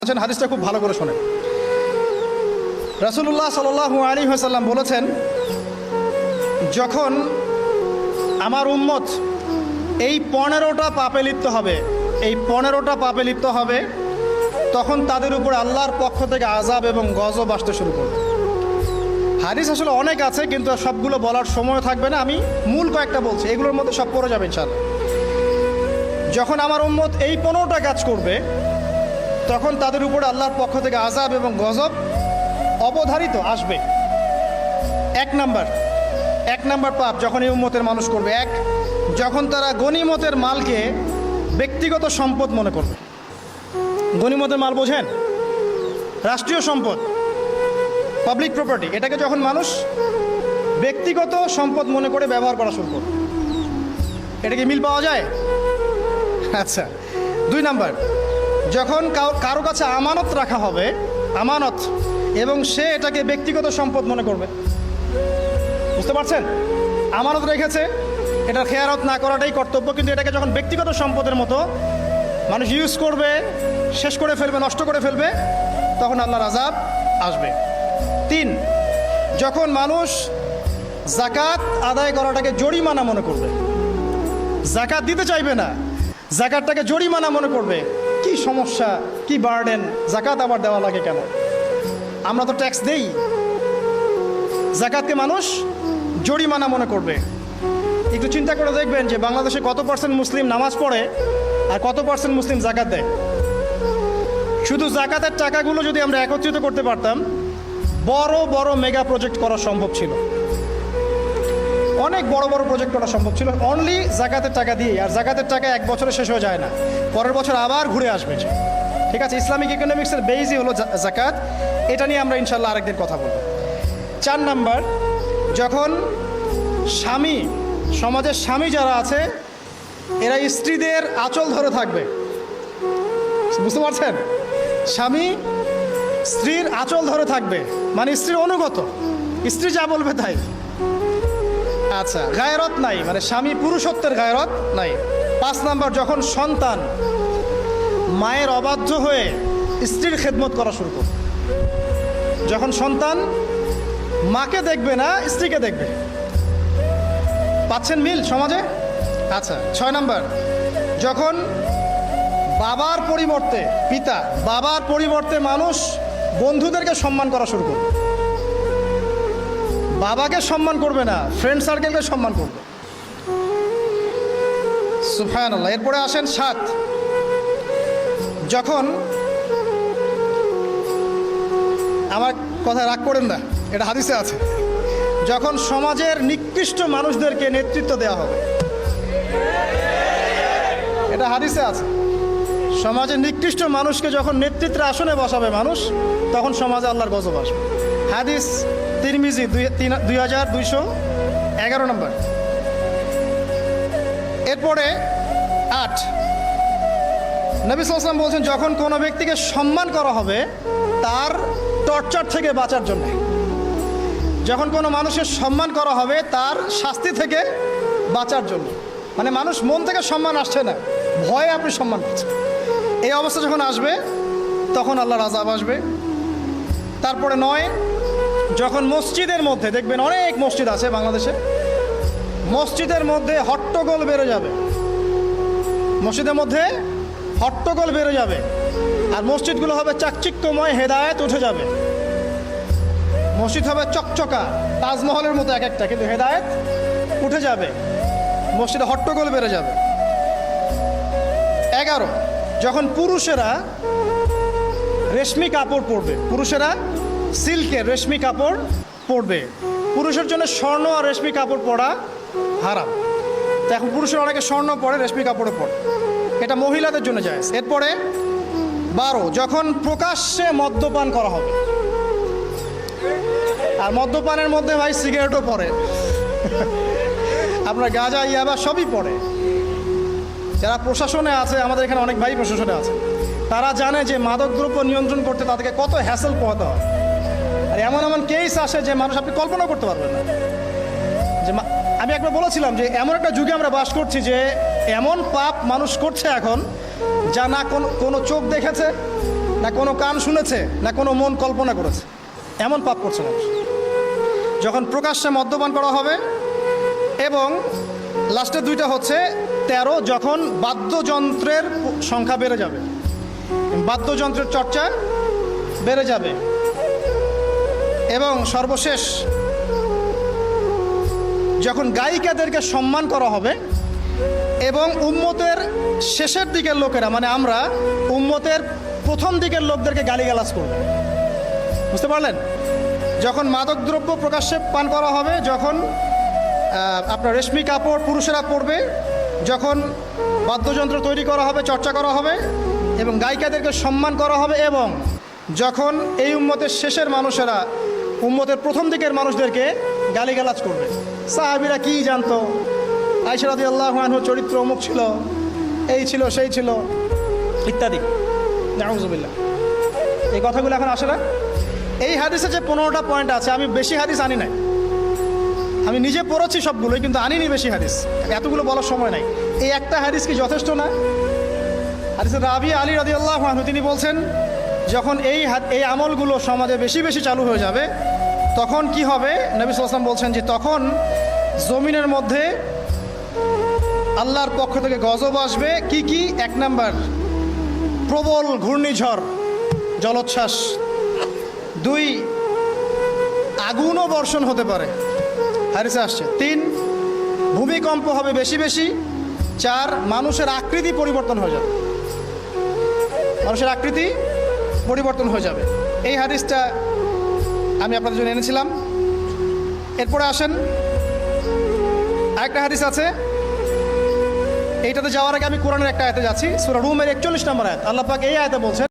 হাদিসটা খুব ভালো করে শোনেন। রাসূলুল্লাহ সাল্লাল্লাহু আলাইহি ওয়াসাল্লাম বলেছেন, যখন আমার উম্মত এই 15টা পাপে লিপ্ত হবে, এই 15টা পাপে লিপ্ত হবে, তখন তাদের উপর আল্লাহর পক্ষ থেকে আযাব এবং গজব আসতে শুরু করবে। হাদিস আসলে অনেক আছে, কিন্তু সবগুলো বলার সময় থাকবে না। আমি মূল কয়েকটা বলছি, এগুলোর মধ্যে সব পড়ে যাবে ইনশাআল্লাহ। যখন আমার উম্মত এই 15টা কাজ করবে, তখন তাদের উপরে আল্লাহর পক্ষ থেকে আযাব এবং গজব অবধারিত আসবে। এক নাম্বার পাপ যখন এই উম্মতের মানুষ করবে, যখন তারা গনিমতের মালকে ব্যক্তিগত সম্পদ মনে করবে। গনিমতের মাল বোঝেন? রাষ্ট্রীয় সম্পদ, পাবলিক প্রপার্টি, এটাকে যখন মানুষ ব্যক্তিগত সম্পদ মনে করে ব্যবহার করা শুরু করবে। এটা কি মিল পাওয়া যায়? আচ্ছা। 2 নাম্বার, যখন কারো কাছে আমানত রাখা হবে, আমানত, এবং সে এটাকে ব্যক্তিগত সম্পদ মনে করবে। বুঝতে পারছেন? আমানত রেখেছে, এটার খেয়ারত না করাটাই কর্তব্য, কিন্তু এটাকে যখন ব্যক্তিগত সম্পদের মতো মানুষ ইউজ করবে, শেষ করে ফেলবে, নষ্ট করে ফেলবে, তখন আল্লাহর আযাব আসবে। 3, যখন মানুষ যাকাত আদায় করাটাকে জরিমানা মনে করবে, যাকাত দিতে চাইবে না, যাকাতটাকে জরিমানা মনে করবে। কি সমস্যা, কি বার্ডেন, যাকাত আবার দেওয়া লাগে কেন? আমরা তো ট্যাক্স দেই। যাকাতকে মানুষ জরিমানা মনে করবে। একটু চিন্তা করে দেখবেন যে বাংলাদেশে কত % মুসলিম নামাজ পড়ে আর কত % মুসলিম যাকাত দেয়। শুধু যাকাতের টাকাগুলো যদি আমরা একত্রিত করতে পারতাম, বড় বড় মেগা প্রজেক্ট করা সম্ভব ছিল। অনেক বড় বড় প্রজেক্ট করা সম্ভব ছিল অনলি যাকাতের টাকা দিয়ে। আর যাকাতের টাকা এক বছরে শেষ হয়ে যায় না, পরের বছর আবার ঘুরে আসবে। ঠিক আছে, ইসলামিক ইকোনমিক্সের বেসই হলো যাকাত। এটা নিয়ে আমরা ইনশাল্লাহ আরেকদিন কথা বলব। 4 নাম্বার, যখন স্বামী, সমাজের স্বামী যারা আছে, এরা স্ত্রীদের আঁচল ধরে থাকবে। বুঝতে পারছেন? স্বামী স্ত্রীর আঁচল ধরে থাকবে, মানে স্ত্রীর অনুগত, স্ত্রী যা বলবে তাই। আচ্ছা, গায়রত নাই, মানে স্বামী পুরুষত্বের গায়রত নাই। 5 নাম্বার, যখন সন্তান মায়ের অবাধ্য হয়ে স্ত্রীর খেদমত করা শুরু করবে। যখন সন্তান মাকে দেখবে না, স্ত্রীকে দেখবে। পাচ্ছেন মিল সমাজে? আচ্ছা। 6 নাম্বার, যখন বাবার পরিবর্তে, পিতা, বাবার পরিবর্তে মানুষ বন্ধুদেরকে সম্মান করা শুরু করবে। বাবাকে সম্মান করবে না, ফ্রেন্ড সার্কেলকে সম্মান করবে। সুবহানাল্লাহ। এরপরে আসেন 7, যখন, আমার কথা রাগ করেন না, এটা হাদিসে আছে, যখন সমাজের নিকৃষ্ট মানুষদেরকে নেতৃত্ব দেওয়া হবে। এটা হাদিসে আছে। সমাজের নিকৃষ্ট মানুষকে যখন নেতৃত্বের আসনে বসাবে মানুষ, তখন সমাজে আল্লাহর গজব আসবে। হাদিস তিরমিজি 2211 নম্বর। এরপরে 8, নবী সাল্লাল্লাহু আলাইহি ওয়াসাল্লাম বলছেন, যখন কোনো ব্যক্তিকে সম্মান করা হবে তার টর্চার থেকে বাঁচার জন্য। যখন কোনো মানুষের সম্মান করা হবে তার শাস্তি থেকে বাঁচার জন্য। মানে মানুষ মন থেকে সম্মান আসছে না, ভয়ে আপনি সম্মান করছেন। এই অবস্থা যখন আসবে, তখন আল্লাহর আযাব আসবে। তারপরে 9, যখন মসজিদের মধ্যে, দেখবেন অনেক মসজিদ আছে বাংলাদেশে, মসজিদের মধ্যে হট্টগোল বেড়ে যাবে। মসজিদের মধ্যে হট্টগোল বেড়ে যাবে, আর মসজিদগুলো হবে চাকচিক্যময়, হেদায়েত উঠে যাবে। মসজিদ হবে চকচকা, তাজমহলের মতো এক একটা, কিন্তু হেদায়েত উঠে যাবে। মসজিদে হট্টগোল বেড়ে যাবে। 11, যখন পুরুষেরা রেশমি কাপড় পরবে, পুরুষেরা সিল্কের রেশমি কাপড় পরবে। পুরুষের জন্য স্বর্ণ আর রেশমি কাপড় পরা হারাম। তো এখন পুরুষেরা অনেকে স্বর্ণ পরে, রেশমি কাপড়ে পরে, এটা মহিলাদের জন্য জায়েজ। এরপরে 12, যখন প্রকাশ্যে মদ্যপান করা হবে। আর মদ্যপানের মধ্যে ভাই সিগারেটও পড়ে, আপনার গাঁজা, ইয়াবা সবই পড়ে। যারা প্রশাসনে আছে, আমাদের এখানে অনেক ভাই প্রশাসনে আছে, তারা জানে যে মাদকদ্রব্য নিয়ন্ত্রণ করতে তাদেরকে কত হ্যাসেল পোহাতে হয়। আর এমন এমন কেস আসে যে মানুষ আপনি কল্পনা করতে পারবেন না। যে আমি একবার বলেছিলাম যে এমন একটা যুগে আমরা বাস করছি যে এমন পাপ মানুষ করছে এখন, যা না কোনো চোখ দেখেছে, না কোনো কান শুনেছে, না কোনো মন কল্পনা করেছে, এমন পাপ করছে মানুষ। যখন প্রকাশ্যে মদ্যপান করা হবে, এবং লাস্টের দুইটা হচ্ছে 13, যখন বাদ্যযন্ত্রের সংখ্যা বেড়ে যাবে, বাদ্যযন্ত্রের চর্চা বেড়ে যাবে, এবং সর্বশেষ যখন গায়িকাদেরকে সম্মান করা হবে, এবং উম্মতের শেষের দিকের লোকেরা, মানে আমরা উম্মতের প্রথম দিকের লোকদেরকে গালিগালাজ করব। বুঝতে পারলেন? যখন মাদকদ্রব্য প্রকাশ্যে পান করা হবে, যখন আপনার রেশমি কাপড় পুরুষেরা পরবে, যখন বাদ্যযন্ত্র তৈরি করা হবে, চর্চা করা হবে, এবং গায়িকাদেরকে সম্মান করা হবে, এবং যখন এই উম্মতের শেষের মানুষেরা উম্মতের প্রথম দিকের মানুষদেরকে গালিগালাজ করবে। সাহাবীরা কি জানতো? আয়েশা রাদিয়াল্লাহু আনহার চরিত্র অমুক ছিল, এই ছিল, সেই ছিল, ইত্যাদি। নাউযুবিল্লাহ। এই কথাগুলো এখন আসে না। এই হাদিসে যে 15টা পয়েন্ট আছে, আমি বেশি হাদিস আনি নাই, আমি নিজে পড়েছি সবগুলোই, কিন্তু আনিনি বেশি হাদিস, এতগুলো বলার সময় নাই। এই একটা হাদিস কি যথেষ্ট না? হাদিসের রাবি আলী রাদিয়াল্লাহু আনহু তিনি বলছেন, যখন এই আমলগুলো সমাজে বেশি বেশি চালু হয়ে যাবে, তখন কি হবে? নবী সাল্লাল্লাহু আলাইহি ওয়াসাল্লাম বলছেন যে তখন জমিনের মধ্যে আল্লাহর পক্ষ থেকে গজব আসবে। কি কি? 1 নাম্বার, প্রবল ঘূর্ণিঝড়, জলোচ্ছ্বাস। 2, আগুনও বর্ষণ হতে পারে, হাদিসে আসছে। 3, ভূমিকম্প হবে বেশি বেশি। 4, মানুষের আকৃতি পরিবর্তন হয়ে যাবে, মানুষের আকৃতি পরিবর্তন হয়ে যাবে। এই হাদিসটা আমি আপনাদের জন্য এনেছিলাম। এরপরে আসেন, আরেকটা হাদিস আছে। এইটাতে যাওয়ার আগে আমি কোরআনের একটা আয়াতে যাচ্ছি, সূরা রুমের 41 নম্বর আয়াত। আল্লাহ পাক এই আয়াতে বলছেন,